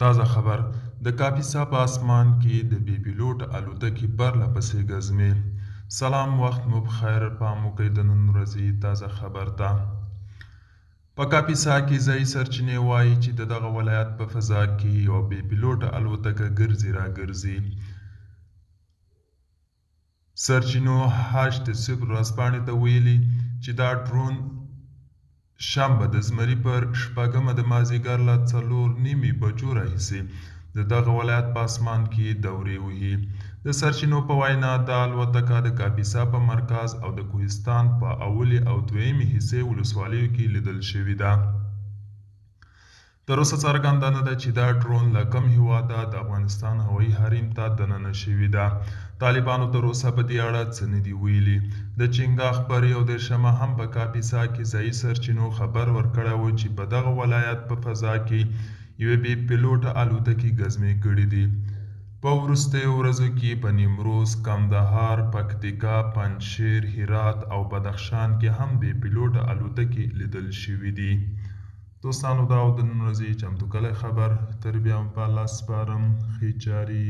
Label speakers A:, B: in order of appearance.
A: تازه خبر د کاپیسا په اسمان کې د بې پیلوټ الوتکې پرله پسې ګزمې. سلام، وخت مو بخیر. پام وکړئ د نن ورځې تازه خبر ته. په کاپیسا کې ځایي سرچینې وایي چې د دغه ولایت په فضا کې یوه بې پیلوټه الوتکه ګرځي راګرځي. سرچینو HTSC ورځپاڼې ته ویلي چې دا ډرون شنبه د زمري پر 6 د مازدیګر له 4:30 بجو راهیسې د دغه ولایت په اسمان کې دورې وهي. د سرچینو په وینا دا الوتکه د کاپیسا په مرکز او د کوهستان په اولې او دویمې حصې ولسوالیو کې لیدل شوې ده. تر اوسه څرګنده نه ده چې دا ډرون له کوم هیواده د افغانستان هوایي حریم ته دننه شوې ده. طالبانو تر اوسه په دې اړه څه نه دي ویلي. د چنګاښ پر 21 هم په کاپیسا کې ځایي سرچینو خبر ورکړی و چې په دغه ولایت په فضا کې یوې بې پیلوټه الوتکې ګزمې کړي دي. په وروستیو ورځو کې په نیمروز، کندهار، پکتیکا، پنجشیر، هرات او بدخشان کې هم بې پیلوټه الوتکې لیدل شوي دي. دوستانو، دا و د نن ورځې چمتو کلی خبر. تر بیا هم په الله سپارم. ښې چارې